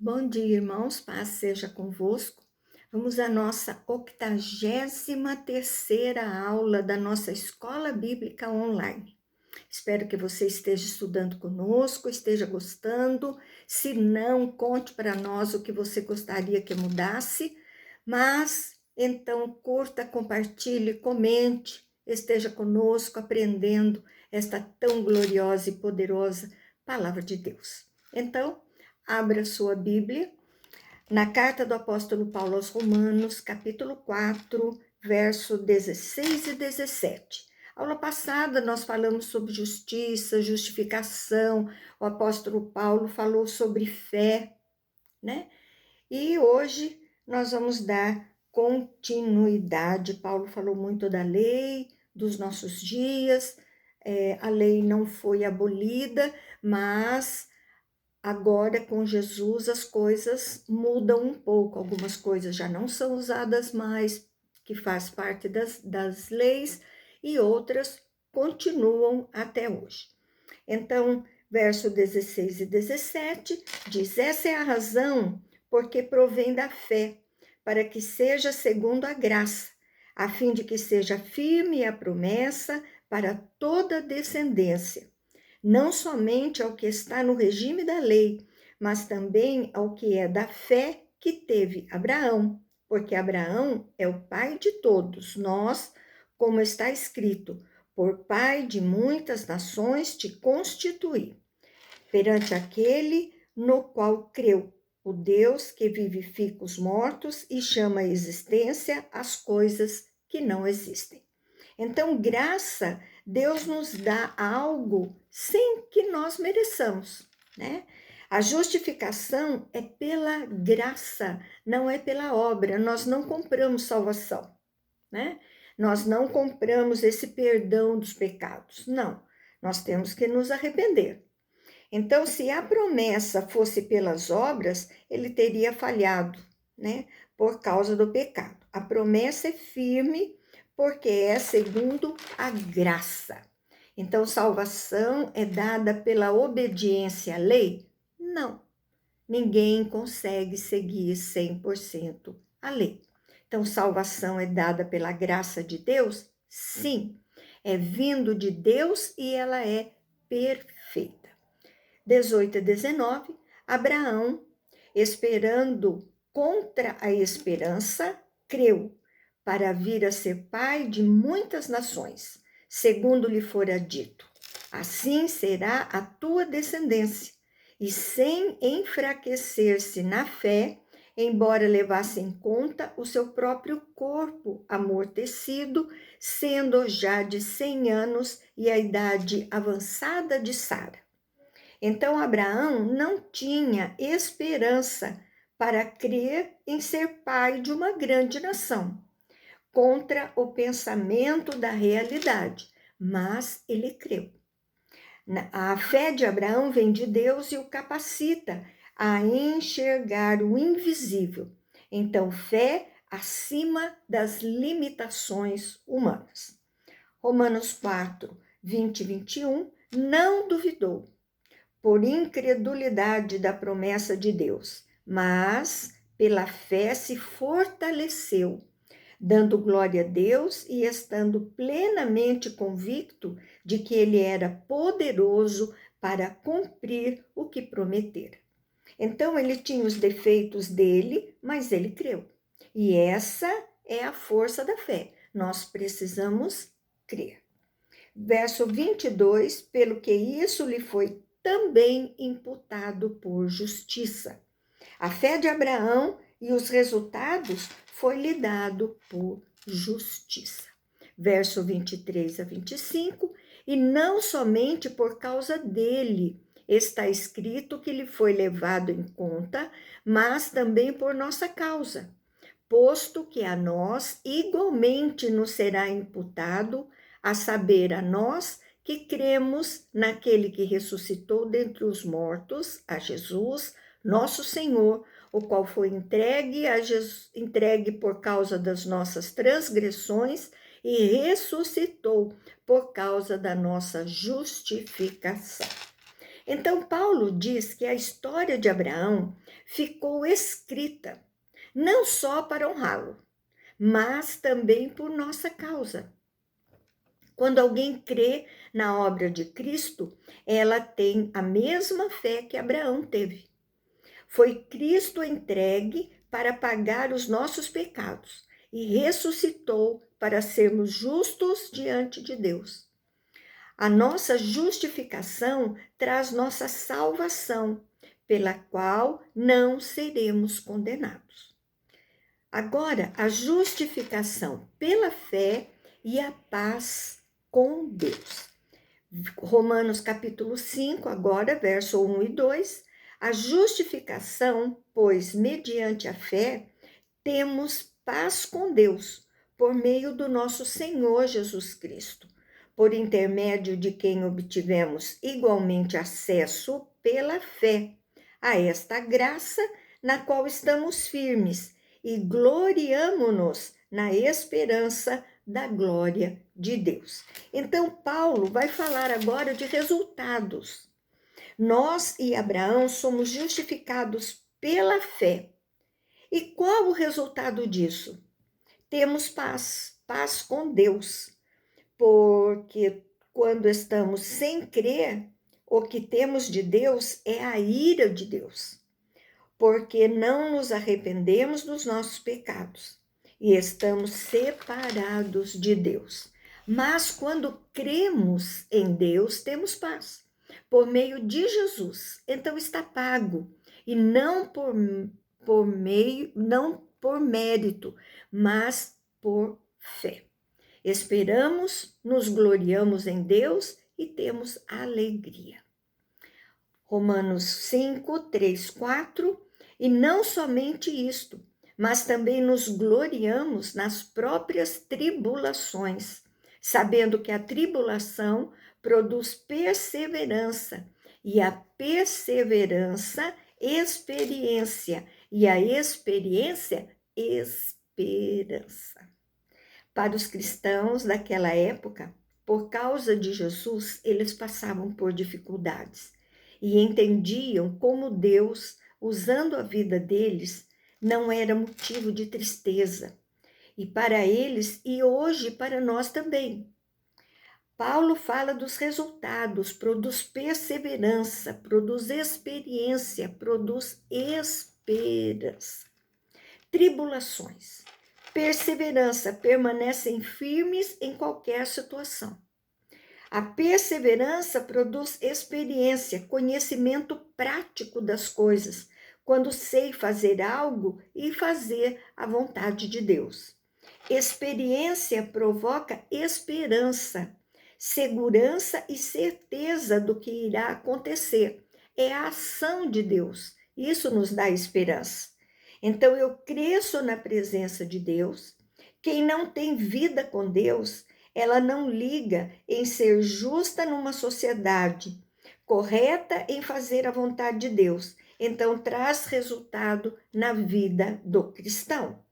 Bom dia, irmãos, paz seja convosco. Vamos à nossa 83ª aula da nossa Escola Bíblica Online. Espero que você esteja estudando conosco, esteja gostando. Se não, conte para nós o que você gostaria que mudasse. Mas, então, curta, compartilhe, comente, esteja conosco aprendendo esta tão gloriosa e poderosa Palavra de Deus. Então, abra sua Bíblia na carta do apóstolo Paulo aos Romanos, capítulo 4, verso 16 e 17. Aula passada nós falamos sobre justiça, justificação, o apóstolo Paulo falou sobre fé, né? E hoje nós vamos dar continuidade. Paulo falou muito da lei, dos nossos dias, a lei não foi abolida, mas agora, com Jesus, as coisas mudam um pouco. Algumas coisas já não são usadas mais, que faz parte das leis, e outras continuam até hoje. Então, verso 16 e 17 diz: essa é a razão porque provém da fé, para que seja segundo a graça, a fim de que seja firme a promessa para toda a descendência, não somente ao que está no regime da lei, mas também ao que é da fé que teve Abraão, porque Abraão é o pai de todos nós, como está escrito: por pai de muitas nações te constituí, perante aquele no qual creu, o Deus que vivifica os mortos e chama à existência as coisas que não existem. Então, graça, Deus nos dá algo sem que nós mereçamos, né? A justificação é pela graça, não é pela obra. Nós não compramos salvação, né? Nós não compramos esse perdão dos pecados, não. Nós temos que nos arrepender. Então, se a promessa fosse pelas obras, ele teria falhado, né? Por causa do pecado. A promessa é firme porque é segundo a graça. Então, salvação é dada pela obediência à lei? Não. Ninguém consegue seguir 100% a lei. Então, salvação é dada pela graça de Deus? Sim. É vindo de Deus e ela é perfeita. 18 e 19, Abraão, esperando contra a esperança, creu, para vir a ser pai de muitas nações, segundo lhe fora dito: assim será a tua descendência. E sem enfraquecer-se na fé, embora levasse em conta o seu próprio corpo amortecido, sendo já de 100 anos e a idade avançada de Sara. Então, Abraão não tinha esperança para crer em ser pai de uma grande nação, contra o pensamento da realidade, mas ele creu. A fé de Abraão vem de Deus e o capacita a enxergar o invisível. Então, fé acima das limitações humanas. Romanos 4, 20 e 21, não duvidou por incredulidade da promessa de Deus, mas pela fé se fortaleceu, dando glória a Deus e estando plenamente convicto de que ele era poderoso para cumprir o que prometera. Então, ele tinha os defeitos dele, mas ele creu. E essa é a força da fé. Nós precisamos crer. Verso 22, pelo que isso lhe foi também imputado por justiça. A fé de Abraão e os resultados foi-lhe dado por justiça. Verso 23 a 25, e não somente por causa dele está escrito que lhe foi levado em conta, mas também por nossa causa, posto que a nós igualmente nos será imputado, a saber, a nós que cremos naquele que ressuscitou dentre os mortos, a Jesus, nosso Senhor, o qual foi entregue por causa das nossas transgressões e ressuscitou por causa da nossa justificação. Então, Paulo diz que a história de Abraão ficou escrita não só para honrá-lo, mas também por nossa causa. Quando alguém crê na obra de Cristo, ela tem a mesma fé que Abraão teve. Foi Cristo entregue para pagar os nossos pecados e ressuscitou para sermos justos diante de Deus. A nossa justificação traz nossa salvação, pela qual não seremos condenados. Agora, a justificação pela fé e a paz com Deus. Romanos capítulo 5, agora, verso 1 e 2. A justificação, pois, mediante a fé, temos paz com Deus, por meio do nosso Senhor Jesus Cristo, por intermédio de quem obtivemos igualmente acesso pela fé a esta graça na qual estamos firmes e gloriamo-nos na esperança da glória de Deus. Então, Paulo vai falar agora de resultados. Nós e Abraão somos justificados pela fé. E qual o resultado disso? Temos paz, paz com Deus, porque quando estamos sem crer, o que temos de Deus é a ira de Deus, porque não nos arrependemos dos nossos pecados e estamos separados de Deus. Mas quando cremos em Deus, temos paz, por meio de Jesus. Então está pago, e não não por mérito, mas por fé. Esperamos, nos gloriamos em Deus e temos alegria. Romanos 5, 3, 4. E não somente isto, mas também nos gloriamos nas próprias tribulações, sabendo que a tribulação produz perseverança, e a perseverança, experiência, e a experiência, esperança. Para os cristãos daquela época, por causa de Jesus, eles passavam por dificuldades e entendiam como Deus, usando a vida deles, não era motivo de tristeza. E para eles, e hoje para nós também. Paulo fala dos resultados, produz perseverança, produz experiência, produz esperança. Tribulações. Perseverança, permanecem firmes em qualquer situação. A perseverança produz experiência, conhecimento prático das coisas, quando sei fazer algo e fazer a vontade de Deus. Experiência provoca esperança, segurança e certeza do que irá acontecer. É a ação de Deus. Isso nos dá esperança. Então, eu cresço na presença de Deus. Quem não tem vida com Deus, ela não liga em ser justa numa sociedade, correta em fazer a vontade de Deus. Então, traz resultado na vida do cristão.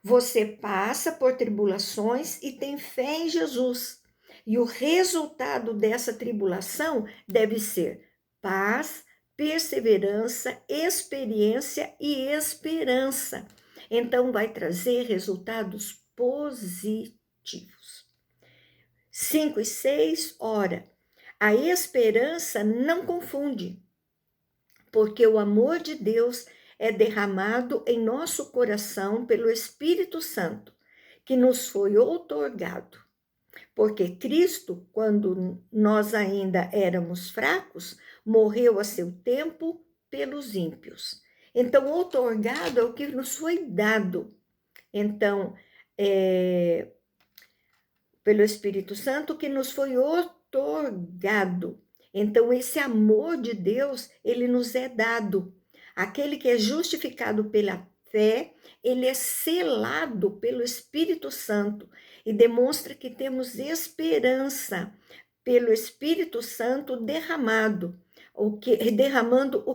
Você passa por tribulações e tem fé em Jesus. E o resultado dessa tribulação deve ser paz, perseverança, experiência e esperança. Então, vai trazer resultados positivos. 5 e 6, ora, a esperança não confunde, porque o amor de Deus é derramado em nosso coração pelo Espírito Santo, que nos foi outorgado. Porque Cristo, quando nós ainda éramos fracos, morreu a seu tempo pelos ímpios. Então, outorgado é o que nos foi dado. Então, pelo Espírito Santo, que nos foi outorgado. Então, esse amor de Deus, ele nos é dado. Aquele que é justificado pela fé, ele é selado pelo Espírito Santo e demonstra que temos esperança pelo Espírito Santo derramando o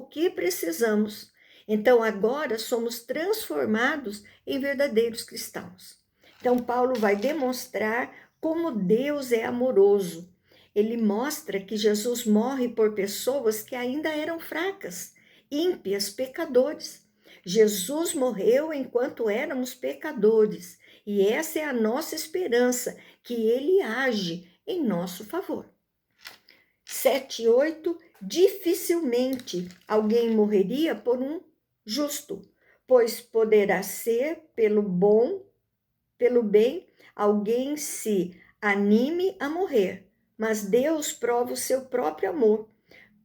que precisamos. Então, agora somos transformados em verdadeiros cristãos. Então, Paulo vai demonstrar como Deus é amoroso ele mostra que Jesus morre por pessoas que ainda eram fracas, ímpias, pecadores. Jesus morreu enquanto éramos pecadores, e essa é a nossa esperança, que ele age em nosso favor. 7:8, dificilmente alguém morreria por um justo, pois poderá ser pelo bem, alguém se anime a morrer, mas Deus prova o seu próprio amor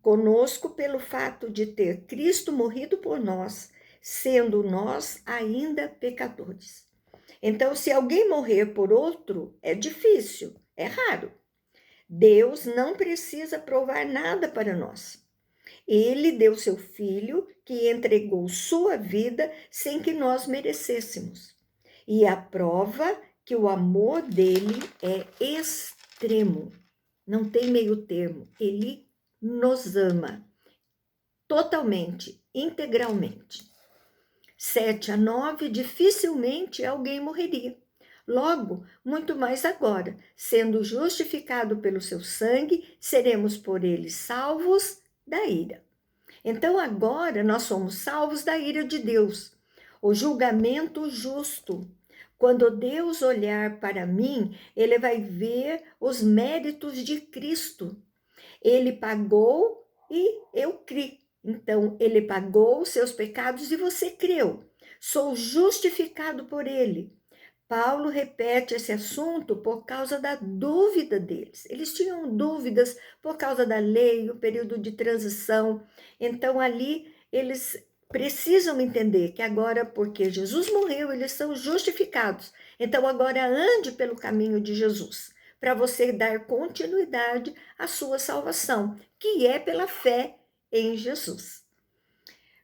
conosco pelo fato de ter Cristo morrido por nós, sendo nós ainda pecadores. Então, se alguém morrer por outro, é difícil, é raro. Deus não precisa provar nada para nós. Ele deu seu Filho, que entregou sua vida sem que nós merecêssemos. E a prova que o amor dele é extremo. Não tem meio termo. Ele nos ama totalmente, integralmente. 7-9, dificilmente alguém morreria. Logo, muito mais agora, sendo justificado pelo seu sangue, seremos por ele salvos da ira. Então agora nós somos salvos da ira de Deus, o julgamento justo. Quando Deus olhar para mim, ele vai ver os méritos de Cristo. Ele pagou e eu criei. Então, ele pagou os seus pecados e você creu. Sou justificado por ele. Paulo repete esse assunto por causa da dúvida deles. Eles tinham dúvidas por causa da lei, o período de transição. Então, ali, eles precisam entender que agora, porque Jesus morreu, eles são justificados. Então, agora ande pelo caminho de Jesus, para você dar continuidade à sua salvação, que é pela fé em Jesus.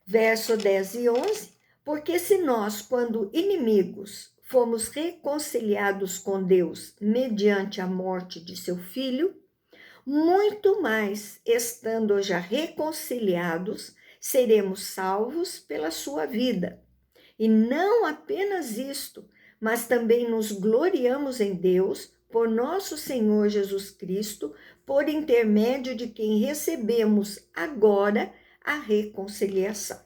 Verso 10 e 11, porque se nós, quando inimigos, fomos reconciliados com Deus mediante a morte de seu Filho, muito mais, estando já reconciliados, seremos salvos pela sua vida. E não apenas isto, mas também nos gloriamos em Deus, por nosso Senhor Jesus Cristo, por intermédio de quem recebemos agora a reconciliação.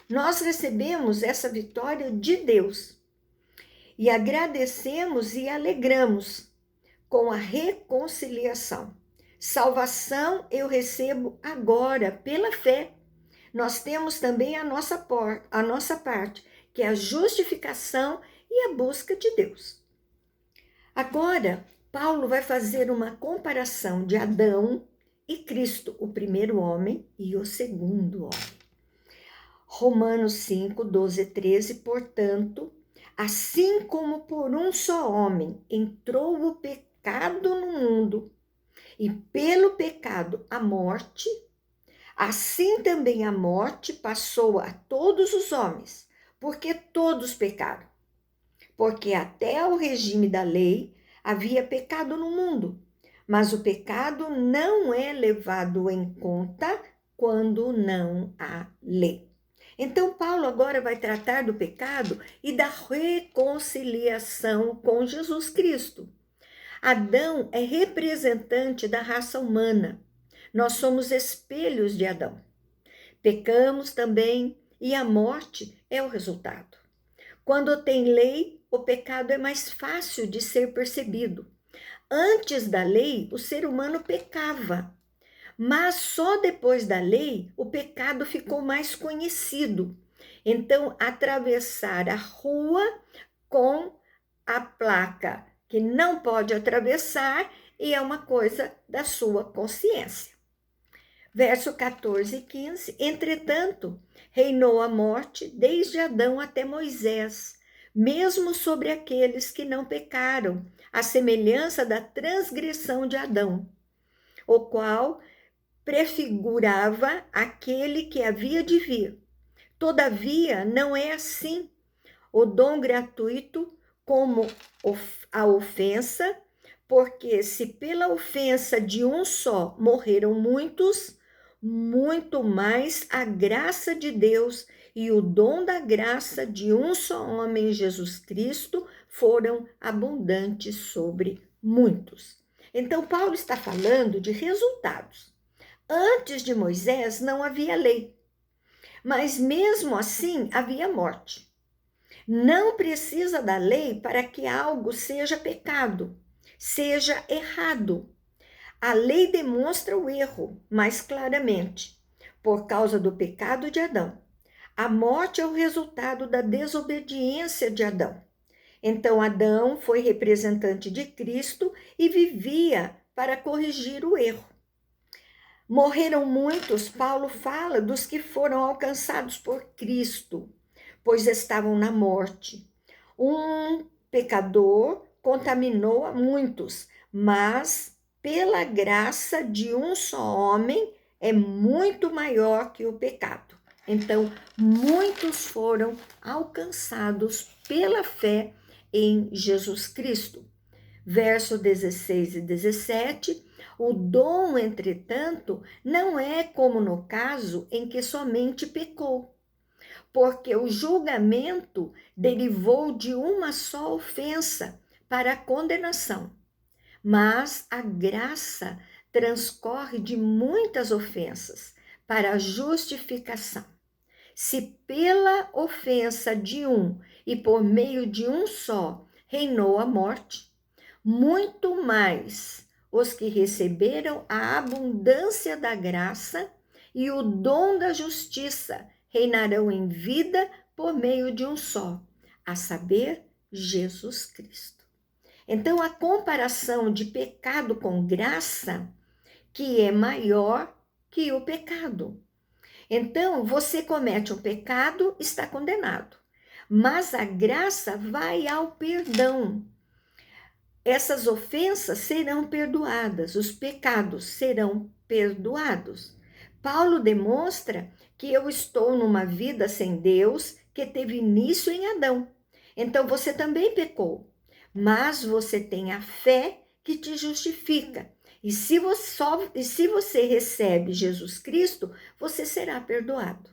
Nós recebemos essa vitória de Deus e agradecemos e alegramos com a reconciliação. Salvação eu recebo agora pela fé. Nós temos também a nossa parte, que é a justificação e a busca de Deus. Agora, Paulo vai fazer uma comparação de Adão e Cristo, o primeiro homem e o segundo homem. Romanos 5, 12 e 13, portanto, assim como por um só homem entrou o pecado no mundo, e pelo pecado a morte, assim também a morte passou a todos os homens, porque todos pecaram. Porque até o regime da lei havia pecado no mundo, mas o pecado não é levado em conta quando não há lei. Então, Paulo agora vai tratar do pecado e da reconciliação com Jesus Cristo. Adão é representante da raça humana. Nós somos espelhos de Adão. Pecamos também e a morte é o resultado. Quando tem lei, o pecado é mais fácil de ser percebido. Antes da lei, o ser humano pecava, mas só depois da lei o pecado ficou mais conhecido. Então, atravessar a rua com a placa que não pode atravessar e é uma coisa da sua consciência. Verso 14 e 15, entretanto, reinou a morte desde Adão até Moisés, mesmo sobre aqueles que não pecaram, à semelhança da transgressão de Adão, o qual prefigurava aquele que havia de vir. Todavia, não é assim. O dom gratuito como a ofensa, porque se pela ofensa de um só morreram muitos, muito mais a graça de Deus e o dom da graça de um só homem, Jesus Cristo, foram abundantes sobre muitos. Então, Paulo está falando de resultados. Antes de Moisés não havia lei, mas mesmo assim havia morte. Não precisa da lei para que algo seja pecado, seja errado. A lei demonstra o erro mais claramente, por causa do pecado de Adão. A morte é o resultado da desobediência de Adão. Então, Adão foi representante de Cristo e vivia para corrigir o erro. Morreram muitos, Paulo fala, dos que foram alcançados por Cristo, pois estavam na morte. Um pecador contaminou a muitos, mas pela graça de um só homem é muito maior que o pecado. Então, muitos foram alcançados pela fé em Jesus Cristo. Verso 16 e 17, o dom, entretanto, não é como no caso em que somente pecou, porque o julgamento derivou de uma só ofensa para a condenação, mas a graça transcorre de muitas ofensas para a justificação. Se pela ofensa de um e por meio de um só reinou a morte, muito mais os que receberam a abundância da graça e o dom da justiça reinarão em vida por meio de um só, a saber, Jesus Cristo. Então, a comparação de pecado com graça, que é maior que o pecado. Então, você comete um pecado, está condenado, mas a graça vai ao perdão. Essas ofensas serão perdoadas, os pecados serão perdoados. Paulo demonstra que eu estou numa vida sem Deus que teve início em Adão. Então você também pecou, mas você tem a fé que te justifica. E se você recebe Jesus Cristo, você será perdoado.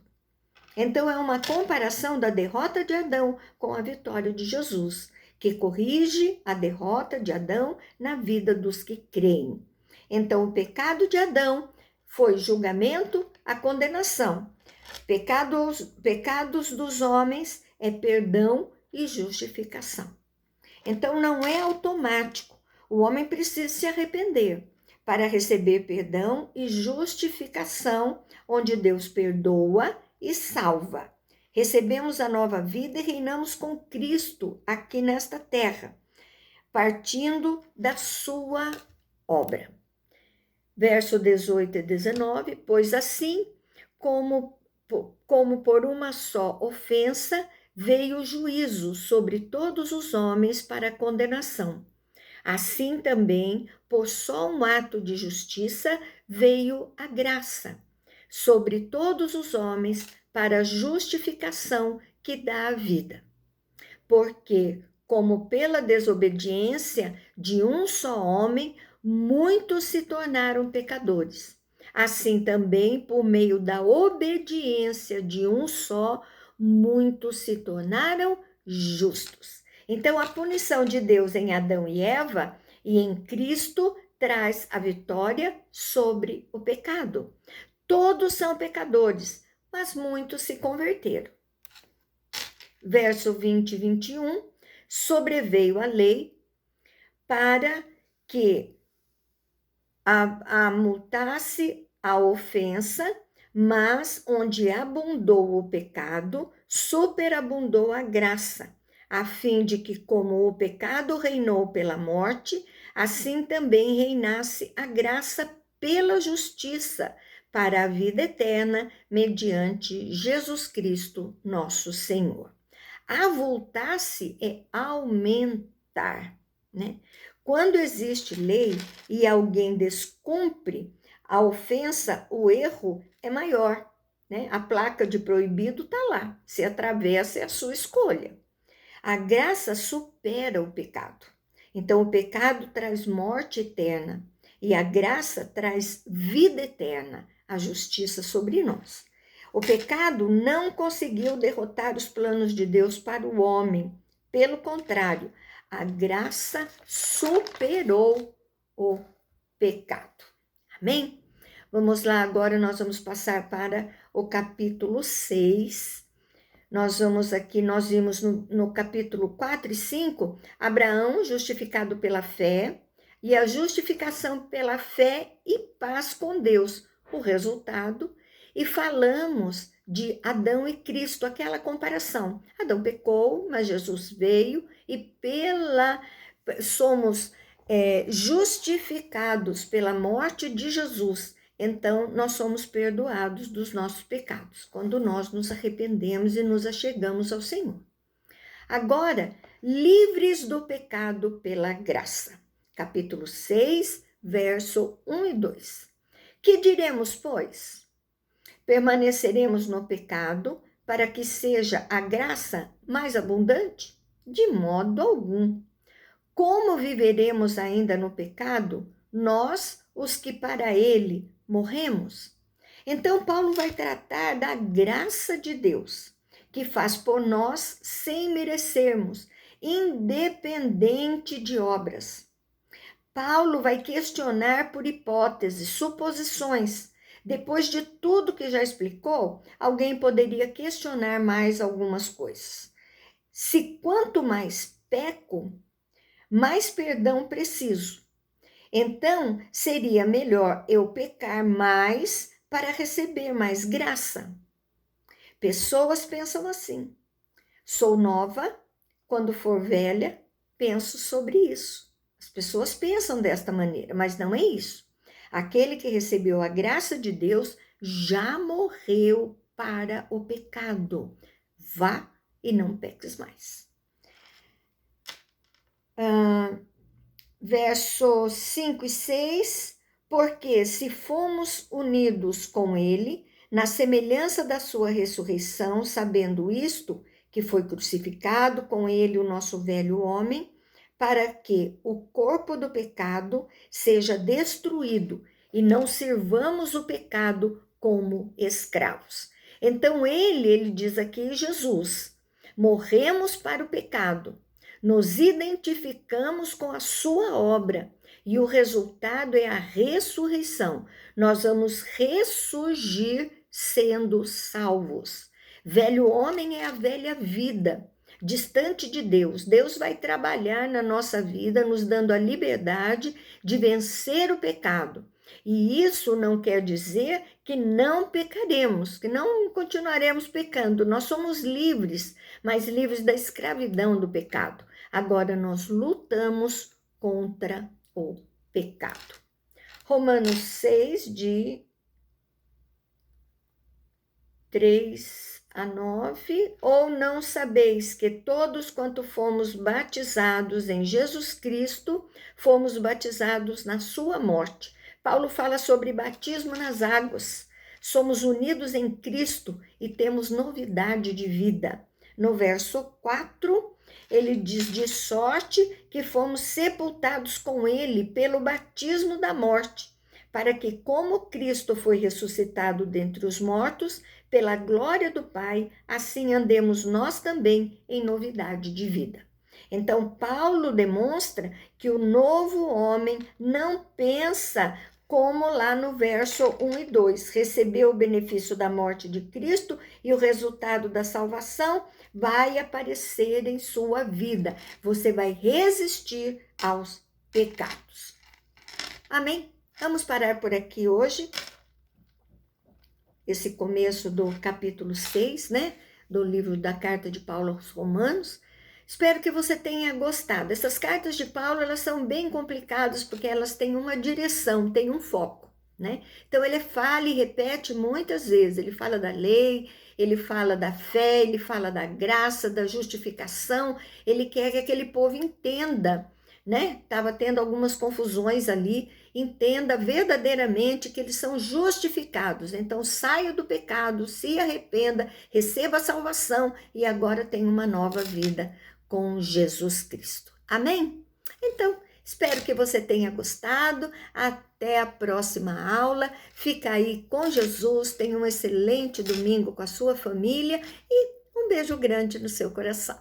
Então é uma comparação da derrota de Adão com a vitória de Jesus, que corrige a derrota de Adão na vida dos que creem. Então, o pecado de Adão foi julgamento, a condenação. Pecados dos homens é perdão e justificação. Então, não é automático. O homem precisa se arrepender para receber perdão e justificação, onde Deus perdoa e salva. Recebemos a nova vida e reinamos com Cristo aqui nesta terra, partindo da sua obra. Verso 18 e 19, pois assim como por uma só ofensa veio o juízo sobre todos os homens para condenação. Assim também, por só um ato de justiça, veio a graça sobre todos os homens para a justificação que dá a vida. Porque, como pela desobediência de um só homem, muitos se tornaram pecadores. Assim também, por meio da obediência de um só, muitos se tornaram justos. Então, a punição de Deus em Adão e Eva e em Cristo traz a vitória sobre o pecado. Todos são pecadores, mas muitos se converteram. Verso 20 e 21, sobreveio a lei para que multasse a ofensa, mas onde abundou o pecado, superabundou a graça, a fim de que, como o pecado reinou pela morte, assim também reinasse a graça pela justiça, para a vida eterna, mediante Jesus Cristo, nosso Senhor. Avultar-se é aumentar, né? Quando existe lei e alguém descumpre a ofensa, o erro é maior, né? A placa de proibido está lá, se atravessa é a sua escolha. A graça supera o pecado. Então, o pecado traz morte eterna e a graça traz vida eterna, a justiça sobre nós. O pecado não conseguiu derrotar os planos de Deus para o homem. Pelo contrário, a graça superou o pecado. Amém? Vamos lá, agora nós vamos passar para o capítulo 6. Nós vimos no capítulo 4 e 5, Abraão justificado pela fé, e a justificação pela fé e paz com Deus, o resultado. E falamos de Adão e Cristo, aquela comparação. Adão pecou, mas Jesus veio e somos justificados pela morte de Jesus. Então, nós somos perdoados dos nossos pecados, quando nós nos arrependemos e nos achegamos ao Senhor. Agora, livres do pecado pela graça. Capítulo 6, verso 1 e 2. Que diremos, pois? Permaneceremos no pecado para que seja a graça mais abundante? De modo algum. Como viveremos ainda no pecado, nós, os que para ele morremos? Então, Paulo vai tratar da graça de Deus, que faz por nós sem merecermos, independente de obras. Paulo vai questionar por hipóteses, suposições. Depois de tudo que já explicou, alguém poderia questionar mais algumas coisas. Se quanto mais peco, mais perdão preciso. Então, seria melhor eu pecar mais para receber mais graça. Pessoas pensam assim. Sou nova, quando for velha, penso sobre isso. As pessoas pensam desta maneira, mas não é isso. Aquele que recebeu a graça de Deus já morreu para o pecado. Vá e não peques mais. Versos 5 e 6, porque se fomos unidos com ele, na semelhança da sua ressurreição, sabendo isto, que foi crucificado com ele o nosso velho homem, para que o corpo do pecado seja destruído e não sirvamos o pecado como escravos. Então ele diz aqui, Jesus, morremos para o pecado, nos identificamos com a sua obra e o resultado é a ressurreição. Nós vamos ressurgir sendo salvos. Velho homem é a velha vida, distante de Deus. Deus vai trabalhar na nossa vida, nos dando a liberdade de vencer o pecado. E isso não quer dizer que não pecaremos, que não continuaremos pecando. Nós somos livres, mas livres da escravidão do pecado. Agora nós lutamos contra o pecado. Romanos 6, de 3 a 9. Ou não sabeis que todos quanto fomos batizados em Jesus Cristo, fomos batizados na sua morte. Paulo fala sobre batismo nas águas. Somos unidos em Cristo e temos novidade de vida. No verso 4, ele diz, de sorte que fomos sepultados com ele pelo batismo da morte, para que, como Cristo foi ressuscitado dentre os mortos, pela glória do Pai, assim andemos nós também em novidade de vida. Então, Paulo demonstra que o novo homem não pensa como lá no verso 1 e 2, recebeu o benefício da morte de Cristo e o resultado da salvação vai aparecer em sua vida. Você vai resistir aos pecados. Amém? Vamos parar por aqui hoje. Esse começo do capítulo 6, né? Do livro da carta de Paulo aos Romanos. Espero que você tenha gostado. Essas cartas de Paulo, elas são bem complicadas porque elas têm uma direção, têm um foco, né? Então, ele fala e repete muitas vezes. Ele fala da lei, ele fala da fé, ele fala da graça, da justificação. Ele quer que aquele povo entenda, né? Estava tendo algumas confusões ali. Entenda verdadeiramente que eles são justificados. Então, saia do pecado, se arrependa, receba a salvação e agora tem uma nova vida com Jesus Cristo. Amém? Então, espero que você tenha gostado. Até a próxima aula. Fica aí com Jesus. Tenha um excelente domingo com a sua família e um beijo grande no seu coração.